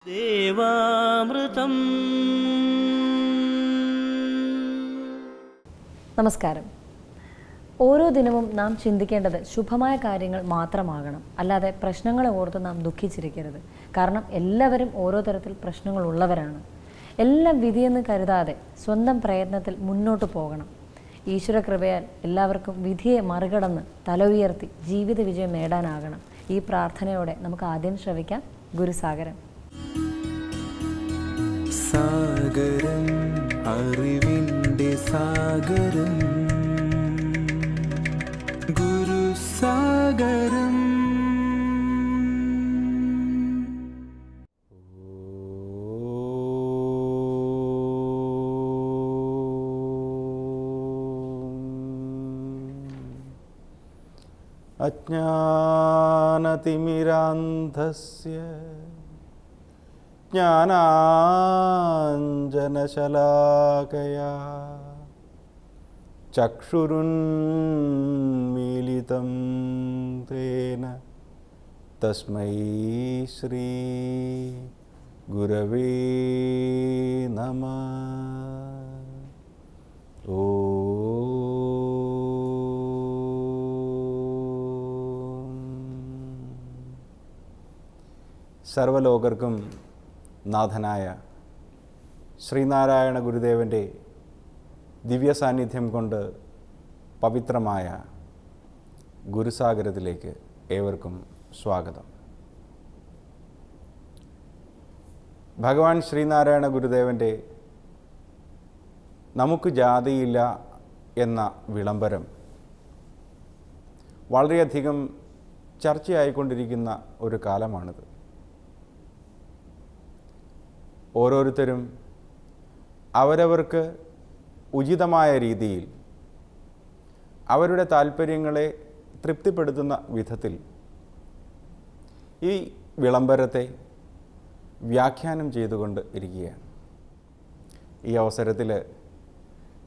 ദേവാമൃതം. നമസ്കാരം. ഓരോ ദിനവും നാം ചിന്തിക്കേണ്ടത് ശുഭമായ കാര്യങ്ങൾ മാത്രമാകണം. അല്ലാതെ പ്രശ്നങ്ങളെ ഓർത്ത് നാം ദുഃഖിച്ചിരിക്കരുത്. കാരണം എല്ലാവരും ഓരോ തരത്തിൽ പ്രശ്നങ്ങളുള്ളവരാണ്. എല്ലാം വിധിയെന്ന് കരുതാതെ സ്വന്തം പ്രയത്നത്തിൽ മുന്നോട്ട് പോകണം. ഈശ്വര കൃപയാൽ എല്ലാവർക്കും വിധിയെ മറികടന്ന് തല ഉയർത്തി ജീവിത വിജയം നേടാനാകണം. ഈ പ്രാർത്ഥനയോടെ നമുക്ക് ആദ്യം ശ്രവിക്കാം ഗുരുസാഗരം. സാഗരം അറിവിൻ്റെ സാഗരം ഗുരുസാഗരം. അജ്ഞാനതിമിരാന്ധസ്യ ജ്ഞാനാഞ്ജനശലാകയാ ചക്ഷുരുന്മീലിതം തേന തസ്മൈ ശ്രീ ഗുരവേ നമഃ. സർവലോകർക്കും നാഥനായ ശ്രീനാരായണ ഗുരുദേവൻ്റെ ദിവ്യ സാന്നിധ്യം കൊണ്ട് പവിത്രമായ ഗുരുസാഗരത്തിലേക്ക് ഏവർക്കും സ്വാഗതം. ഭഗവാൻ ശ്രീനാരായണ ഗുരുദേവൻ്റെ നമുക്ക് ജാതിയില്ല എന്ന വിളംബരം വളരെയധികം ചർച്ചയായിക്കൊണ്ടിരിക്കുന്ന ഒരു കാലമാണിത്. ഓരോരുത്തരും അവരവർക്ക് ഉചിതമായ രീതിയിൽ അവരുടെ താല്പര്യങ്ങളെ തൃപ്തിപ്പെടുത്തുന്ന വിധത്തിൽ ഈ വിളംബരത്തെ വ്യാഖ്യാനം ചെയ്തുകൊണ്ട് ഇരിക്കുകയാണ്. ഈ അവസരത്തിൽ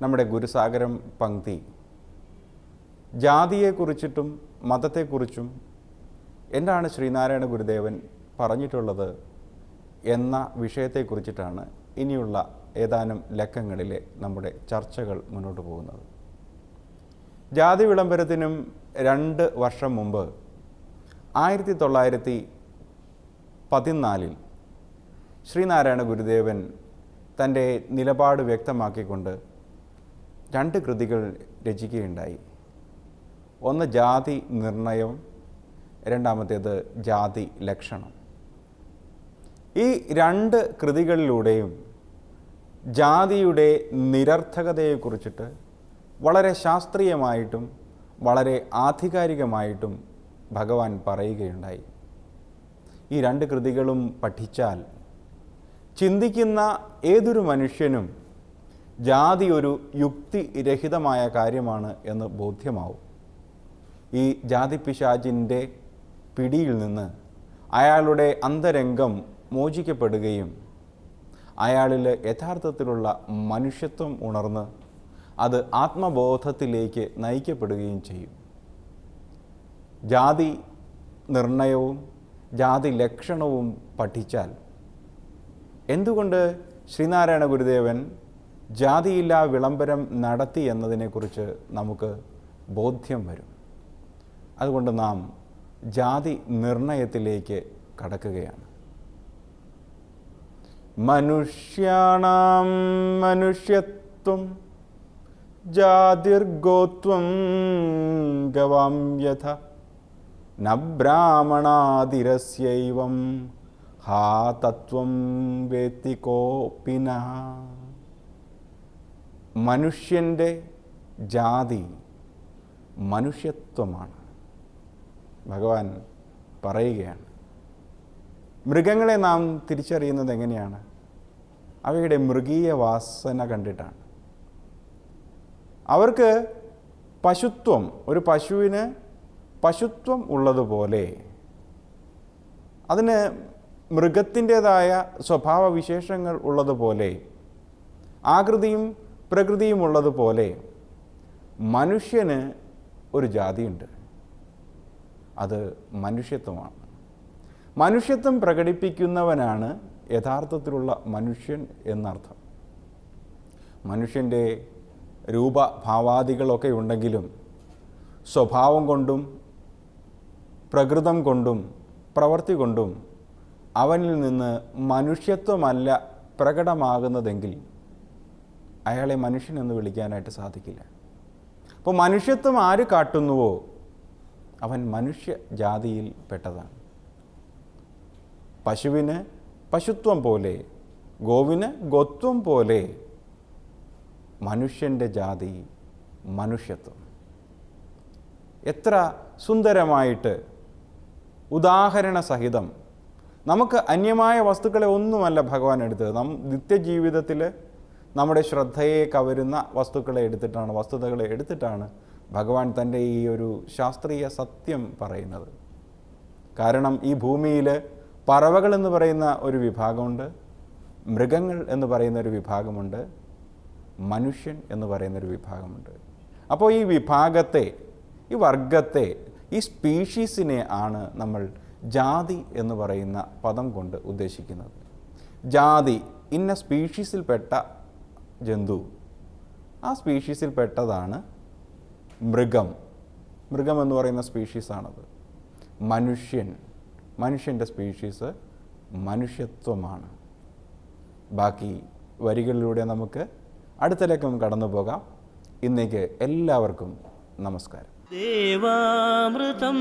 നമ്മുടെ ഗുരുസാഗരം പങ്ക്തി ജാതിയെക്കുറിച്ചിട്ടും മതത്തെക്കുറിച്ചും എന്താണ് ശ്രീനാരായണ ഗുരുദേവൻ പറഞ്ഞിട്ടുള്ളത് എന്ന വിഷയത്തെക്കുറിച്ചിട്ടാണ് ഇനിയുള്ള ഏതാനും ലക്കങ്ങളിലെ നമ്മുടെ ചർച്ചകൾ മുന്നോട്ട് പോകുന്നത്. ജാതി വിളംബരത്തിനും 2 വർഷം മുമ്പ് 1914 ശ്രീനാരായണ ഗുരുദേവൻ തൻ്റെ നിലപാട് വ്യക്തമാക്കിക്കൊണ്ട് 2 കൃതികൾ രചിക്കുകയുണ്ടായി. ഒന്ന് ജാതി നിർണയം, രണ്ടാമത്തേത് ജാതി ലക്ഷണം. ഈ 2 കൃതികളിലൂടെയും ജാതിയുടെ നിരർത്ഥകതയെക്കുറിച്ചിട്ട് വളരെ ശാസ്ത്രീയമായിട്ടും വളരെ ആധികാരികമായിട്ടും ഭഗവാൻ പറയുകയുണ്ടായി. ഈ 2 കൃതികളും പഠിച്ചാൽ ചിന്തിക്കുന്ന ഏതൊരു മനുഷ്യനും ജാതി ഒരു യുക്തിരഹിതമായ കാര്യമാണ് എന്ന് ബോധ്യമാവും. ഈ ജാതിപിശാചിൻ്റെ പിടിയിൽ നിന്ന് അയാളുടെ അന്തരംഗം മോചിക്കപ്പെടുകയും അയാളിൽ യഥാർത്ഥത്തിലുള്ള മനുഷ്യത്വം ഉണർന്ന് അത് ആത്മബോധത്തിലേക്ക് നയിക്കപ്പെടുകയും ചെയ്യും. ജാതി നിർണയവും ജാതി ലക്ഷണവും പഠിച്ചാൽ എന്തുകൊണ്ട് ശ്രീനാരായണ ഗുരുദേവൻ ജാതിയില്ലാ വിളംബരം നടത്തി എന്നതിനെക്കുറിച്ച് നമുക്ക് ബോധ്യം വരും. അതുകൊണ്ട് നാം ജാതി നിർണയത്തിലേക്ക് കടക്കുകയാണ്. മനുഷ്യാണാം മനുഷ്യത്വം ജാതിർഗോത്വം ഗവാം യഥ ന ബ്രാഹ്മണാതിരസ്യൈവം ഹാ തത്വം വേത്തി കോപി നഃ. മനുഷ്യൻ്റെ ജാതി മനുഷ്യത്വമാണ്. ഭഗവാൻ പറയുകയാണ്. മൃഗങ്ങളെ നാം തിരിച്ചറിയുന്നത് എങ്ങനെയാണ്? അവയുടെ മൃഗീയ വാസന കണ്ടിട്ടാണ്. അവർക്ക് പശുത്വം, ഒരു പശുവിന് പശുത്വം ഉള്ളതുപോലെ അതിന് മൃഗത്തിൻ്റേതായ സ്വഭാവവിശേഷങ്ങൾ ഉള്ളതുപോലെ ആകൃതിയും പ്രകൃതിയും ഉള്ളതുപോലെ മനുഷ്യന് ഒരു ജാതിയുണ്ട്. അത് മനുഷ്യത്വമാണ്. മനുഷ്യത്വം പ്രകടിപ്പിക്കുന്നവനാണ് യഥാർത്ഥത്തിലുള്ള മനുഷ്യൻ എന്നർത്ഥം. മനുഷ്യൻ്റെ രൂപഭാവാദികളൊക്കെ ഉണ്ടെങ്കിലും സ്വഭാവം കൊണ്ടും പ്രകൃതം കൊണ്ടും പ്രവൃത്തി കൊണ്ടും അവനിൽ നിന്ന് മനുഷ്യത്വമല്ല പ്രകടമാകുന്നതെങ്കിൽ അയാളെ മനുഷ്യൻ എന്ന് വിളിക്കാനായിട്ട് സാധിക്കില്ല. അപ്പോൾ മനുഷ്യത്വം ആര് കാട്ടുന്നുവോ അവൻ മനുഷ്യ ജാതിയിൽ പെട്ടതാണ്. പശുവിന് പശുത്വം പോലെ, ഗോവിന് ഗോത്വം പോലെ മനുഷ്യൻ്റെ ജാതി മനുഷ്യത്വം. എത്ര സുന്ദരമായിട്ട് ഉദാഹരണ സഹിതം നമുക്ക് അന്യമായ വസ്തുക്കളെ ഒന്നുമല്ല ഭഗവാൻ എടുത്തത്. നിത്യജീവിതത്തിൽ നമ്മുടെ ശ്രദ്ധയെ കവരുന്ന വസ്തുതകളെ എടുത്തിട്ടാണ് ഭഗവാൻ തൻ്റെ ഈ ഒരു ശാസ്ത്രീയ സത്യം പറയുന്നത്. കാരണം ഈ ഭൂമിയിൽ പറവകൾ എന്ന് പറയുന്ന ഒരു വിഭാഗമുണ്ട്, മൃഗങ്ങൾ എന്ന് പറയുന്ന ഒരു വിഭാഗമുണ്ട്, മനുഷ്യൻ എന്ന് പറയുന്നൊരു വിഭാഗമുണ്ട്. അപ്പോൾ ഈ വിഭാഗത്തെ, ഈ വർഗത്തെ, ഈ സ്പീഷീസിനെ ആണ് നമ്മൾ ജാതി എന്ന് പറയുന്ന പദം കൊണ്ട് ഉദ്ദേശിക്കുന്നത്. ജാതി, ഇന്ന സ്പീഷീസിൽപ്പെട്ട ജന്തു, ആ സ്പീഷീസിൽപ്പെട്ടതാണ് മൃഗം. മൃഗം എന്ന് പറയുന്ന സ്പീഷീസാണത്. മനുഷ്യൻ്റെ സ്പീഷീസ് മനുഷ്യത്വമാണ്. ബാക്കി വരികളിലൂടെ നമുക്ക് അടുത്തലേക്കും കടന്നു പോകാം. ഇന്നേക്ക് എല്ലാവർക്കും നമസ്കാരം. ദേവാമൃതം